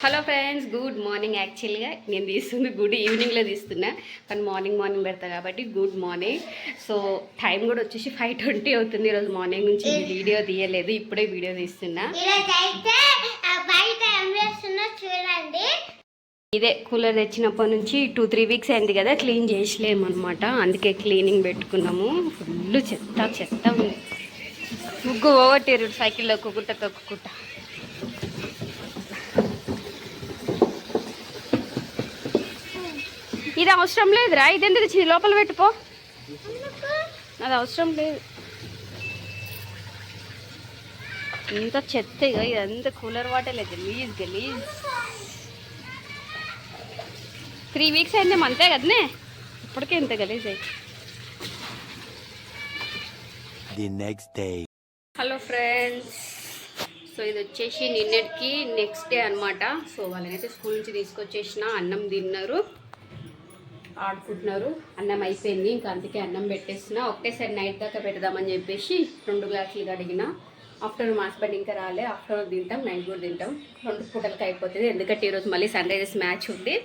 Hello friends, good morning. యాక్చువల్గా నేను తీస్తుంది గుడ్ ఈవినింగ్లో తీస్తున్నా, కానీ మార్నింగ్ పెడతా కాబట్టి గుడ్ మార్నింగ్. సో టైం కూడా వచ్చేసి 5:20 అవుతుంది. ఈరోజు మార్నింగ్ నుంచి వీడియో తీయలేదు, ఇప్పుడే వీడియో తీస్తున్నా. ఇదే కూలర్ తెచ్చినప్పటి నుంచి 2-3 వీక్స్ అయింది కదా, క్లీన్ చేసలేము అనమాట. అందుకే క్లీనింగ్ పెట్టుకున్నాము. ఫుల్ చెత్త ఉంది. ముగ్గు పోగొట్టారు సైకిల్లో తొక్కుకుంటా. ఇది అవసరం లేదురా, ఇది ఎందుకు తెచ్చింది? లోపల పెట్టుకో, అది అవసరం లేదు. ఇంత చెత్త ఇదంతా కూలర్ వాటర్ లేదు. గలీజ్ 3 వీక్స్ అయింది అంతే కదనే, ఇప్పటికే ఇంత గలీజ్ అయింది. హలో ఫ్రెండ్స్, సో ఇది వచ్చేసి నిన్నటికి నెక్స్ట్ డే అనమాట. సో వాళ్ళనైతే స్కూల్ నుంచి తీసుకొచ్చేసిన, అన్నం తిన్నారు, ఆడుకుంటున్నారు. అన్నం అయిపోయింది, ఇంకా అందుకే అన్నం పెట్టేసిన. ఒకటేసారి నైట్ దాకా పెడదామని చెప్పేసి 2 గ్లాసులు కడిగిన. ఆఫ్టర్నూన్ మా హస్బెండ్ ఇంకా రాలే, ఆఫ్టర్నూన్ తింటాం, నైట్ కూడా తింటాం. 2 పూటలకి అయిపోతుంది. ఎందుకంటే ఈరోజు మళ్ళీ సన్ రైజర్స్ మ్యాచ్ ఉంది.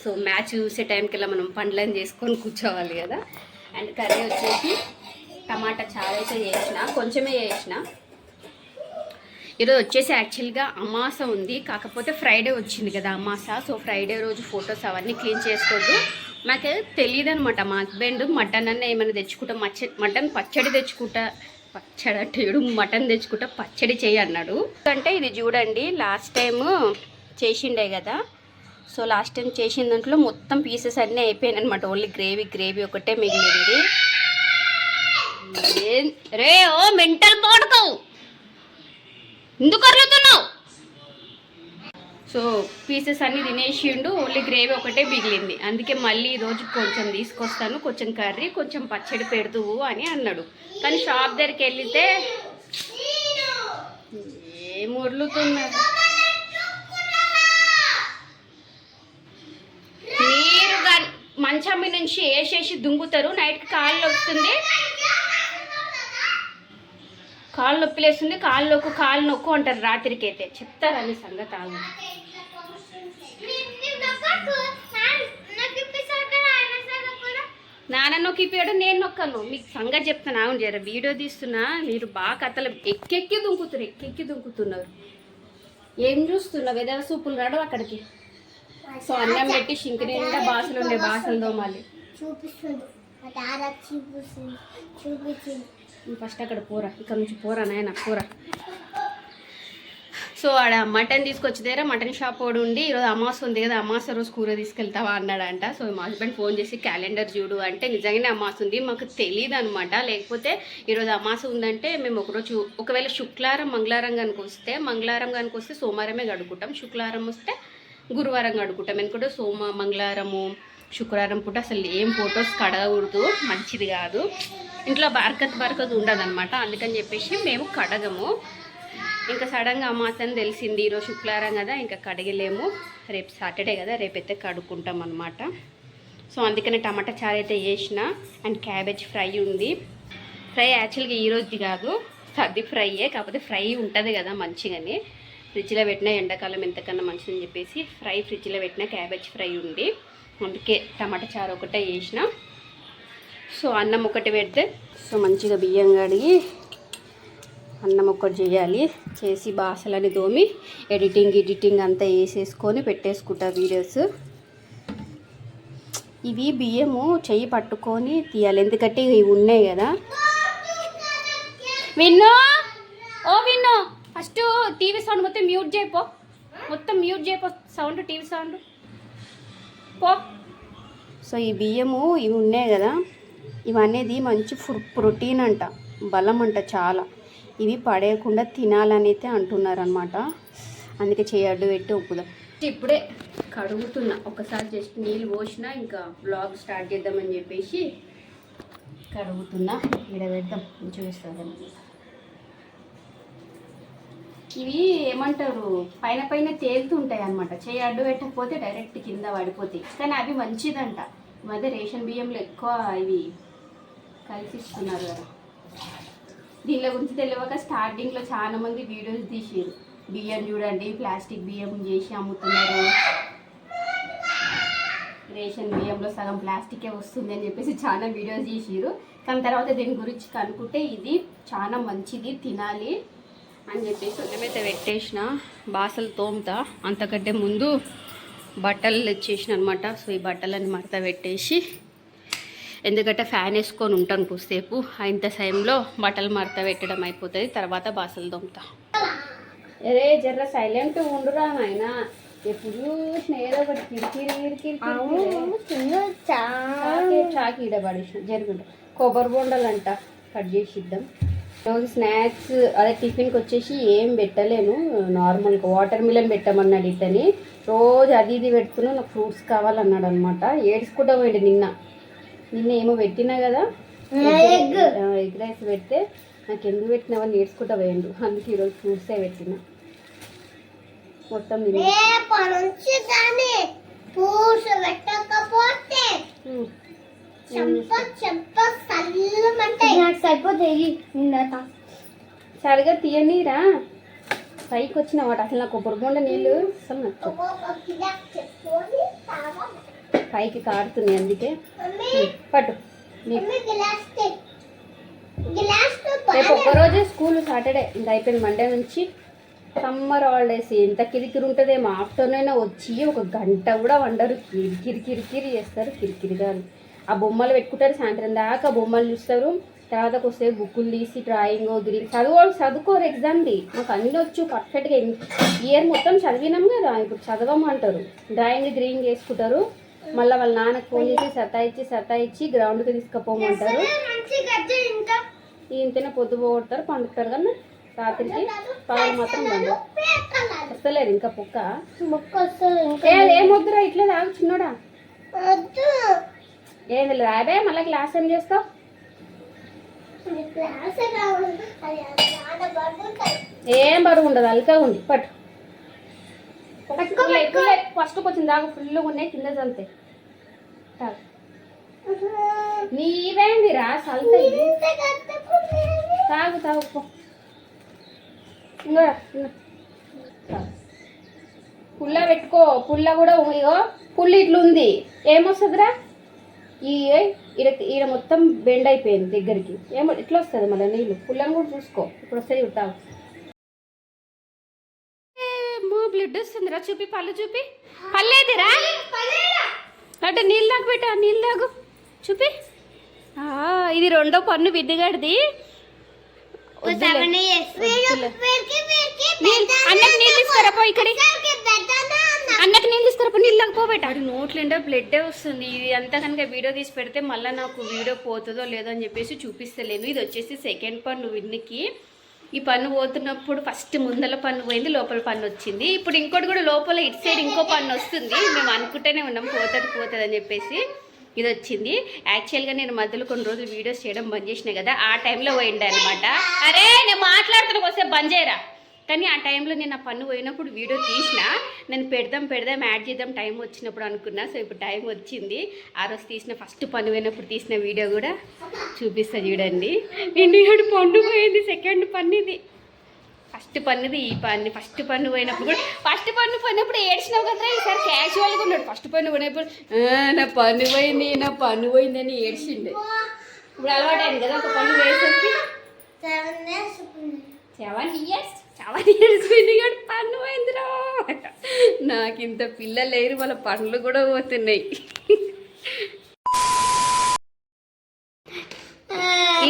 సో మ్యాచ్ చూసే టైంకి ఇలా మనం పండ్లను చేసుకొని కూర్చోవాలి కదా. అండ్ కర్రీ వచ్చేసి టమాటా చారు అయితే చేసిన, కొంచెమే చేసిన. ఈరోజు వచ్చేసి యాక్చువల్గా అమాస ఉంది, కాకపోతే ఫ్రైడే వచ్చింది కదా అమాస. సో ఫ్రైడే రోజు ఫొటోస్ అవన్నీ క్లీన్ చేసుకోవద్దు. నాకు తెలియదు అనమాట. మా హస్బెండ్ మటన్ అన్న ఏమైనా తెచ్చుకుంటా, మటన్ పచ్చడి తెచ్చుకుంటా, పచ్చడి అంటే మటన్ తెచ్చుకుంటా పచ్చడి చేయి అన్నాడు. అంటే ఇది చూడండి, లాస్ట్ టైం చేసిండే కదా. సో లాస్ట్ టైం చేసిన దాంట్లో మొత్తం పీసెస్ అన్నీ అయిపోయాయి అనమాట. ఓన్లీ గ్రేవీ ఒకటే మిగిలింది. రే ఓ మెంటల్ పడుకోవు, ఎందుకు అరుగుతున్నావు? సో పీసెస్ అన్నీ తినేసిండు, ఓన్లీ గ్రేవీ ఒకటే మిగిలింది. అందుకే మళ్ళీ ఈరోజు కొంచెం తీసుకొస్తాను, కొంచెం కర్రీ, కొంచెం పచ్చడి పెడుతువు అని అన్నాడు. కానీ షాప్ దగ్గరికి వెళ్తే ఏం ఉర్లుతున్నారు. మీరు మంచం మీద నుంచి వేసేసి దుంగుతారు, నైట్కి కాళ్ళు వస్తుంది, కాళ్ళు నొప్పి లేస్తుంది, కాళ్ళు నొక్కు అంటారు. రాత్రికి అయితే చెప్తారని సంగతి. నాన్న నొక్కిపోయాడు, నేను నొక్కను. మీకు సంగతి చెప్తాను, అవును జర వీడియో తీస్తున్నా. మీరు బాగా కథలు ఎక్కెక్కి దుంకుతున్నారు. ఏం చూస్తున్నావు? వెదవ సూపులు రాడు అక్కడికి. సో అన్నం పెట్టి షింక్ నిండా బాసలు ఉండే, బాసలు దోమాలి. ఫస్ట్ అక్కడ పోరా, ఇక్కడ నుంచి పోరా నాయన పోరా. సో ఆడ మటన్ తీసుకొచ్చి దగ్గర మటన్ షాప్ వాడు ఉండి, ఈరోజు అమాస ఉంది కదా, అమాస రోజు కూర తీసుకెళ్తావా అన్నాడంట. సో మా హస్బెండ్ ఫోన్ చేసి క్యాలెండర్ చూడు అంటే నిజంగానే అమాస ఉంది, మాకు తెలియదు అనమాట. లేకపోతే ఈరోజు అమాస ఉందంటే మేము ఒకరోజు, ఒకవేళ శుక్రవారం మంగళవారం కనుక వస్తే సోమవారమే కడుక్కుంటాం, శుక్రవారం వస్తే గురువారం కడుక్కుంటాం. ఎందుకంటే మంగళవారము శుక్రవారం పూట అసలు ఏం ఫొటోస్ కడగకూడదు, మంచిది కాదు, ఇంట్లో బరకత్ ఉండదు అనమాట. అందుకని చెప్పేసి మేము కడగము. ఇంకా సడన్గా అమాసని తెలిసింది, ఈరోజు శుక్రవారం కదా, ఇంకా కడగలేము, రేపు సాటర్డే కదా, రేపైతే కడుక్కుంటాం అనమాట. సో అందుకని టమాటా చారు అయితే వేసిన. అండ్ క్యాబేజ్ ఫ్రై ఉంది. ఫ్రై యాక్చువల్గా ఈరోజు కాదు, సర్ది ఫ్రైయే, కాకపోతే ఫ్రై ఉంటుంది కదా మంచిగానే. ఫ్రిడ్జ్లో పెట్టిన ఎండాకాలం ఎంతకన్నా మంచిదని చెప్పేసి ఫ్రిడ్జ్లో పెట్టిన క్యాబేజ్ ఫ్రై ఉంది. అందుకే టమాటా చారు ఒకటే వేసిన. సో అన్నం ఒకటి పెడితే, సో మంచిగా బియ్యం కడిగి అన్నం ఒకటి చేయాలి. చేసి బాసలని తోమి ఎడిటింగ్ అంతా వేసేసుకొని పెట్టేసుకుంటా వీడియోస్. ఇవి బియ్యము చెయ్యి పట్టుకొని తీయాలి, ఎందుకంటే ఇవి ఉన్నాయి కదా. విన్నో ఫస్ట్ టీవీ సౌండ్ మొత్తం మ్యూట్ చేయపో, సౌండ్ టీవీ సౌండ్ పో. సో ఈ బియ్యము ఇవి ఉన్నాయి కదా, ఇవనేది మంచి ప్రోటీన్ అంట, బలం అంట చాలా. ఇవి పడేయకుండా తినాలని అయితే అంటున్నారు అనమాట. అందుకే చేయడ్డు పెట్టి ఒప్పుదాం. ఇప్పుడే కడుగుతున్నా, ఒకసారి జస్ట్ నీళ్ళు పోసినా ఇంకా బ్లాగ్ స్టార్ట్ చేద్దామని చెప్పేసి కడుగుతున్నా. ఇక్కడ పెడదాం, చూపిస్తాను. ఇవి ఏమంటారు, పైన తేలుతుంటాయి అనమాట. చేయి అడ్డు పెట్టకపోతే డైరెక్ట్ కింద పడిపోతాయి, కానీ అవి మంచిదంట. ఈ మధ్య రేషన్ బియ్యంలో ఎక్కువ ఇవి కలిసి ఇస్తున్నారు కదా. దీనిలో గురించి తెలియక స్టార్టింగ్లో చాలా మంది వీడియోస్ తీసారు, బియ్యం చూడండి, ప్లాస్టిక్ బియ్యం చేసి అమ్ముతున్నారు. రేషన్ బియ్యంలో సగం ప్లాస్టికే వస్తుంది అని చెప్పేసి చాలా వీడియోస్ చేసిరు. కానీ తర్వాత దీని గురించి కనుక్కుంటే ఇది చాలా మంచిది, తినాలి అని చెప్పేసి ఉదయమైతే పెట్టేసిన. బాసలు తోముతా, అంతకంటే ముందు బట్టలు తెచ్చేసిన అనమాట. సో ఈ బట్టలని మడత పెట్టేసి, ఎందుకంటే ఫ్యాన్ వేసుకొని ఉంటాను కొద్దిసేపు, ఇంత టైంలో బట్టలు మడత పెట్టడం అయిపోతుంది. తర్వాత బాసలు తోముతా. అరే జర్ర సైలెంట్ ఉండురా నాయన, ఎప్పుడు చూసిన ఏదో ఒకటి కిరికిరి చాకి ఇడబడేసిన జరుగుంటా. కొబ్బరి బొండలు అంట కట్ చేసి ఇద్దాం. రోజు స్నాక్స్ అదే టిఫిన్కి వచ్చేసి ఏం పెట్టలేను, నార్మల్గా వాటర్ మిలన్ పెట్టమన్నాడు ఇతని. రోజు అది ఇది పెడుతున్నా, నాకు ఫ్రూట్స్ కావాలన్నాడు అనమాట. ఏడ్చుకుంటా పోయింది నిన్న ఏమో పెట్టినా కదా ఎగ్ రైస్ పెడితే, నాకు ఎందుకు పెట్టినావని ఏడ్చుకుంటా పోయిండు. అందుకే ఈరోజు ఫ్రూట్సే పెట్టినా. మొత్తం సరిగా తీయనీరా, పైకి వచ్చిన వాటి అసలు నాకు కొబ్బరి బొండ నీళ్ళు అసలు నచ్చవు, పైకి కారుతున్నాయి. అందుకే పట్టు. రేపు ఒక్కరోజే స్కూల్, సాటర్డే ఇంకా అయిపోయింది. మండే నుంచి సమ్మర్ హాలిడేస్. ఎంత కిరికిరి ఉంటుందేమో. ఆఫ్టర్నూన్ వచ్చి ఒక గంట కూడా వండరు, కిరికిరి చేస్తారు. కిరికిరిగా ఆ బొమ్మలు పెట్టుకుంటారు, సాయంత్రం దాకా బొమ్మలు చూస్తారు. తర్వాత వస్తే బుక్కులు తీసి డ్రాయింగ్ గ్రీన్ చదువుకోరు ఎగ్జామ్ది. మాకు అన్నీ వచ్చు పర్ఫెక్ట్గా. ఇయర్ మొత్తం చదివినాం కదా, ఇప్పుడు చదవమంటారు. డ్రాయింగ్ గ్రీన్ చేసుకుంటారు. మళ్ళీ వాళ్ళ నాన్నకు ఫోన్ చేసి సతాయిచ్చి గ్రౌండ్కి తీసుకుపోమంటారు. ఇంతనే పొద్దు పోగొడతారు, పండుతారు. కానీ రాత్రికి పగలు మాత్రం బండి వస్తలేదు. ఇంకా మొక్క ఏం వద్దురా, ఇట్లా తాగు చిన్నోడా. ఏంది రాబే, మళ్ళీ క్లాస్ ఏం చేస్తావు? ఏం బరువు ఉండదు, అల్కా ఉంది. పట్టు ఫస్ట్ వచ్చింది దాకా ఫుల్గా ఉన్నాయి, కింద చల్లుతాయి. నీవేందిరా చల్లుతాయి. తాగు ఇంకా పుల్ల పెట్టుకో. పుల్ల కూడా ఇగో పుల్లు ఇట్లుంది, ఏమొస్తుందిరా? ఈడ మొత్తం బెండ్ అయిపోయింది దగ్గరికి, ఏమో ఇట్లా వస్తుంది మళ్ళీ నీళ్ళు. పుల్లని కూడా చూసుకో, ఇప్పుడు వస్తాయి చూడతావు. బ్లడ్ వస్తుందిరా, చూపి పళ్ళు చూపి. పల్లేదిరా అంటే నీళ్ళు తాగు పెట్టా, నీళ్ళు తాగు చూపి. ఇది రెండో పన్ను విద్దుగడిది. అన్నకు నీళ్ళు తీసుకురాపో, ఇక్కడ అన్నకు నీళ్ళు తీసుకురాపో, నీళ్ళు లేకపోబెట్ట. అది నోట్లుండే బ్లడ్డే వస్తుంది. ఇది అంతా కనుక వీడియో తీసి పెడితే మళ్ళీ నాకు వీడియో పోతుందో లేదో అని చెప్పేసి చూపిస్తలేను. ఇది వచ్చేసి సెకండ్ పన్ను విన్నికి. ఈ పన్ను పోతున్నప్పుడు ఫస్ట్ ముందల పన్ను పోయింది, లోపల పన్ను వచ్చింది. ఇప్పుడు ఇంకోటి కూడా లోపల ఇటు సైడ్ ఇంకో పన్ను వస్తుంది. మేము అనుకుంటూనే ఉన్నాం పోతుంది అని చెప్పేసి. ఇది వచ్చింది. యాక్చువల్గా నేను మధ్యలో కొన్ని రోజులు వీడియోస్ చేయడం బంద్ చేసిన కదా, ఆ టైంలో పోయిండే అనమాట. అరే నేను మాట్లాడుతున్నా వస్తే బంద్ చేయరా. కానీ ఆ టైంలో నేను ఆ పన్ను పోయినప్పుడు వీడియో తీసిన. నేను పెడదాం యాడ్ చేద్దాం టైం వచ్చినప్పుడు అనుకున్నా. సో ఇప్పుడు టైం వచ్చింది. ఆ రోజు తీసిన ఫస్ట్ పన్ను పోయినప్పుడు తీసిన వీడియో కూడా చూపిస్తా చూడండి. నేను పన్ను పోయింది, సెకండ్ పన్ను ఇది. ఫస్ట్ పన్నుది ఈ పన్ను. ఫస్ట్ పన్ను పోయినప్పుడు కూడా ఫస్ట్ పన్ను పోయినప్పుడు ఏడ్చినావు కదా, ఈసారి క్యాజువల్గా ఉన్నాడు. ఫస్ట్ పన్ను పోయినప్పుడు నా పన్ను పోయింది అని ఏడ్చిండే. ఇప్పుడు అలవాటైంది కదా ఒక పన్ను వేసరికి. 7 years పోయింది కానీ పన్ను పోయిందిరా. నాకు ఇంత పిల్లలు లేరు, వాళ్ళ పనులు కూడా పోతున్నాయి.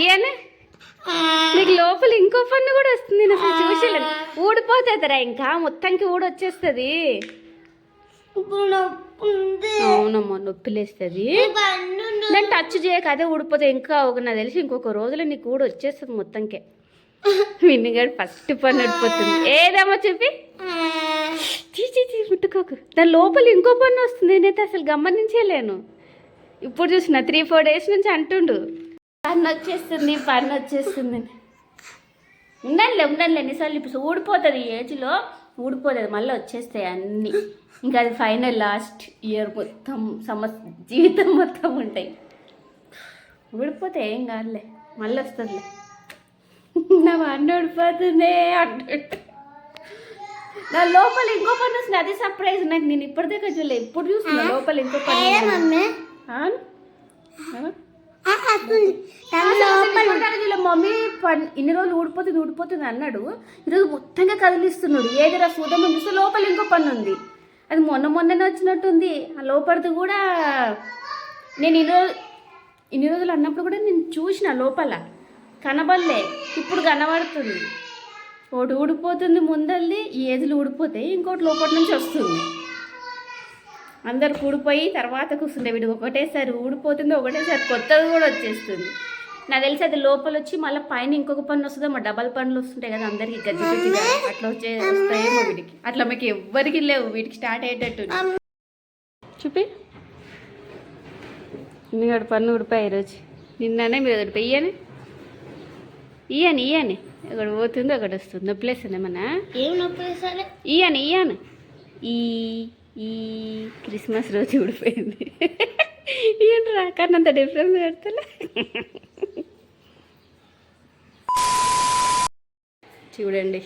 ఈయన నీకు లోపల ఇంకో పన్ను కూడా వస్తుంది. నేను అసలు చూసేలేదు. ఊడిపోతుందిరా, ఇంకా మొత్తానికి ఊడొచ్చేస్తుంది. అవునమ్మా, నొప్పి లేస్తుంది. దాన్ని టచ్ చేయక అదే ఊడిపోతే ఇంకా నాకు తెలిసి ఇంకొక రోజులో నీకు ఊడి వచ్చేస్తుంది మొత్తంకే. విన్నిగాడు ఫస్ట్ పన్ను ఊడిపోతుంది. ఏదమ్మా చెప్పి ముట్టుకోకు. దాని లోపల ఇంకో పన్ను వస్తుంది. నేనైతే అసలు గమనించలేను. ఇప్పుడు చూసిన 3-4 days నుంచి అంటుండు పన్ను వచ్చేస్తుంది. ఉండాలి ఎన్నిసార్లు ఇప్పుడు ఊడిపోతుంది. ఈ ఏజ్లో ఊడిపోతుంది, మళ్ళీ వచ్చేస్తాయి అన్నీ. ఇంకా అది ఫైనల్ లాస్ట్ ఇయర్ మొత్తం జీవితం మొత్తం ఉంటాయి. ఊడిపోతే ఏం కాదులే, మళ్ళీ వస్తుందిలే. నా పన్ను ఊడిపోతుంది అంటుంటే నా లోపల ఇంకో పని వస్తుంది, అదే సర్ప్రైజ్ నాకు. నేను ఇప్పటిదాకా చూడలే, ఎప్పుడు చూస్తున్నా లోపల ఇంకో పని. మమ్మీ ఇన్ని రోజులు ఊడిపోతుంది అన్నాడు, ఈరోజు మొత్తంగా కదిలిస్తున్నాడు. ఏదిరా చూద్దామని చూస్తే లోపల ఇంకో పని ఉంది. అది మొన్ననే వచ్చినట్టుంది. ఆ లోపలిది కూడా నేను ఇన్ని రోజులు అన్నప్పుడు కూడా నేను చూసిన, లోపల కనబడలే, ఇప్పుడు కనబడుతుంది. ఒకటి ఊడిపోతుంది ముందల్ది, ఈ ఏజ్లు ఊడిపోతాయి, ఇంకోటి లోపల నుంచి వస్తుంది. అందరు ఊడిపోయి తర్వాత కూర్చుండే, వీడికి ఒకటేసారి ఊడిపోతుంది, ఒకటేసారి కొత్తది కూడా వచ్చేస్తుంది. నాకు తెలిసి అది లోపల వచ్చి మళ్ళీ పైన ఇంకొక పన్ను వస్తుందో, మా డబల్ పనులు వస్తుంటాయి కదా అందరికి గజ్జిగా, అట్లా వస్తాయేమో వీటికి. అట్లా మీకు ఎవ్వరికి లేవు, వీటికి స్టార్ట్ అయ్యేటట్టు. చూపి ఇన్నిగడు పన్ను ఊడిపోయి ఈరోజు, నిన్ననే మీరు ఒకటి పెయ్యని ఇయ్యని ఒకటి పోతుంది, ఒకటి వస్తుంది. నొప్పిలేస్తుంది ఏమన్నా? ఏం నొప్పి? ఇయ్యను ఈ క్రిస్మస్ రోజు ఊడిపోయింది. ఏంటి రాకన్నంత డిఫరెన్స్ పెడతలే. చూడండి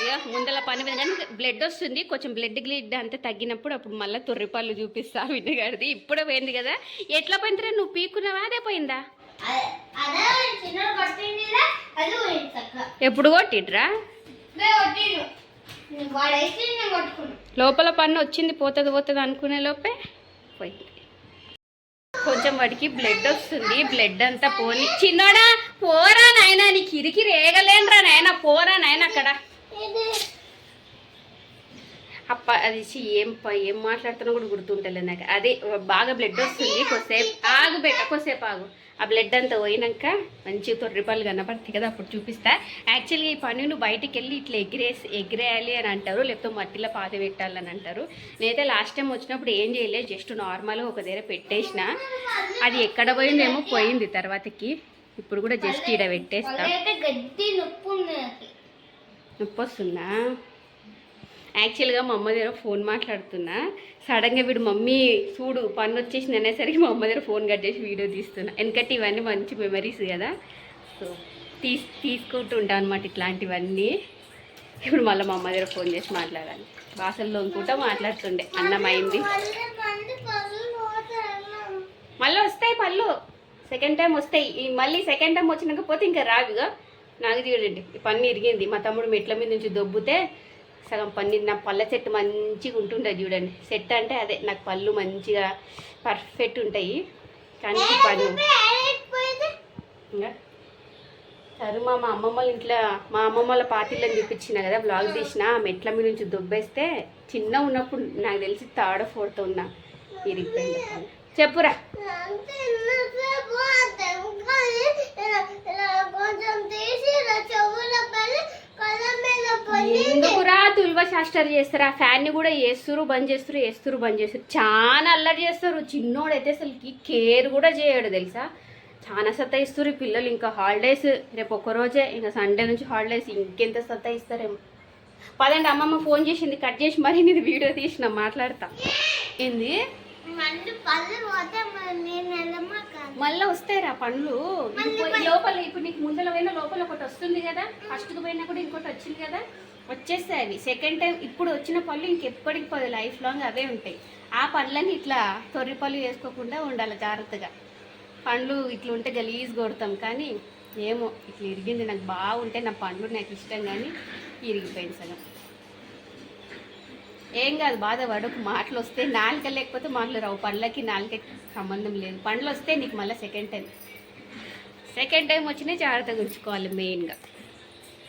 ఇక ముందల పని మీద కానీ బ్లడ్ వస్తుంది, కొంచెం బ్లడ్ గ్లిడ్ అంతే తగ్గినప్పుడు అప్పుడు మళ్ళీ తొర్రిపళ్ళు చూపిస్తా విన్నగాడిది. ఇప్పుడే పోయింది కదా. ఎట్లా పోయిందిరా? నువ్వు పీక్కున్నావా? అదే పోయిందా? ఎప్పుడు కొట్టిడ్రా? లోపల పన్ను వచ్చింది, పోతుంది అనుకునే లోపే పోయింది. కొంచెం వాడికి బ్లడ్ వస్తుంది, బ్లడ్ అంతా పోని. చిన్నోడా పోరా నాయన, నీకు ఇరికి రేగలేనరా నాయన, పోరా నాయన. అక్కడ అది ఏం మాట్లాడుతున్నా కూడా గుర్తుంటలే నాకు. అదే బాగా బ్లడ్ వస్తుంది, కొద్దిసేపు ఆగు. ఆ బ్లడ్ అంతా పోయినాక మంచిగా తొర్రిపళ్ళు కనపడతాయి కదా, అప్పుడు చూపిస్తా. యాక్చువల్గా ఈ పని నువ్వు బయటికి వెళ్ళి ఇట్లా ఎగిరేయాలి అని అంటారు, లేకపోతే మట్టిలో పాత పెట్టాలని అంటారు. నేనైతే లాస్ట్ టైం వచ్చినప్పుడు ఏం చేయలేదు, జస్ట్ నార్మల్గా ఒక దగ్గర పెట్టేసిన. అది ఎక్కడ పోయిందేమో పోయింది తర్వాతకి. ఇప్పుడు కూడా జస్ట్ ఈడ పెట్టేస్తా. నొప్పి వస్తుందా? యాక్చువల్గా మా అమ్మ దగ్గర ఫోన్ మాట్లాడుతున్నా, సడన్గా వీడు మమ్మీ చూడు పన్ను వచ్చేసింది అనేసరికి మా అమ్మ దగ్గర ఫోన్ కట్ చేసి వీడియో తీస్తున్నా. ఎందుకంటే ఇవన్నీ మంచి మెమరీస్ కదా, సో తీసుకుంటూ ఉంటాను అనమాట ఇట్లాంటివన్నీ. ఇప్పుడు మళ్ళీ మా అమ్మ దగ్గర ఫోన్ చేసి మాట్లాడాలి. బాసల్లో అనుకుంటా మాట్లాడుతుండే, అన్నం అయింది. మళ్ళీ వస్తాయి పళ్ళు, సెకండ్ టైం వస్తాయి. మళ్ళీ సెకండ్ టైం వచ్చినాకపోతే ఇంకా రావిగా. నాకు చూడండి ఈ పన్ను ఇరిగింది, మా తమ్ముడు మెట్ల మీద నుంచి దొబ్బితే సగం పన్ను. నా పళ్ళ సెట్ మంచిగా ఉంటుండే చూడండి. సెట్ అంటే అదే నాకు పళ్ళు మంచిగా పర్ఫెక్ట్ ఉంటాయి. కానీ పన్ను ఇంకా సరే మా అమ్మమ్మ వాళ్ళ ఇంట్లో, మా అమ్మమ్మ వాళ్ళ పార్టీలను చూపించిన కదా, బ్లాగ్ తీసిన. మెట్ల మీద నుంచి దొబ్బేస్తే చిన్న ఉన్నప్పుడు నాకు తెలిసి థర్డ్ ఫోర్త్ ఉన్నా ఇరిగిపోయింది. చెప్పురా. ఎందుకురా తుల్వ శాస్త్రాలు చేస్తారు? ఆ ఫ్యాన్ని కూడా వేస్తురు బంద్ చేస్తారు. చాలా అల్లరి చేస్తారు. చిన్నోడైతే అసలుకి కేర్ కూడా చేయడు తెలుసా, చాలా సతాయిస్తారు ఈ పిల్లలు. ఇంకా హాలిడేస్ రేపు ఒక్కరోజే, ఇంకా సండే నుంచి హాలిడేస్, ఇంకెంత సతాయిస్తారేమో. పదండి, అమ్మమ్మ ఫోన్ చేసింది, కట్ చేసి మరి నీది వీడియో తీసిన మాట్లాడతా. ఏంది మళ్ళీ వస్తాయిరా పండ్లు లోపల? ఇప్పుడు నీకు ముందర పోయినా లోపల ఒకటి వస్తుంది కదా, ఫస్ట్కి పోయినా కూడా ఇంకోటి వచ్చింది కదా, వచ్చేస్తాయి అవి. సెకండ్ టైం ఇప్పుడు వచ్చిన పళ్ళు ఇంకెప్పటికి పోదు, లైఫ్ లాంగ్ అవే ఉంటాయి. ఆ పండ్లని ఇట్లా తొర్రి పళ్ళు వేసుకోకుండా ఉండాలి జాగ్రత్తగా. పండ్లు ఇట్లా ఉంటే గలీజ్ కొడతాం, కానీ ఏమో ఇట్లా ఇరిగింది. నాకు బాగుంటే నా పండ్లు నాకు ఇష్టం, కానీ ఇరిగిపోయింది సగం. ఏం కాదు, బాధపడకు. మాటలు వస్తే నాలుక, లేకపోతే మాటలు రావు. పండ్లకి నాలుకకి సంబంధం లేదు. పండ్లు వస్తే నీకు మళ్ళీ సెకండ్ టైం వచ్చినా జాగ్రత్తగా ఉంచుకోవాలి మెయిన్గా.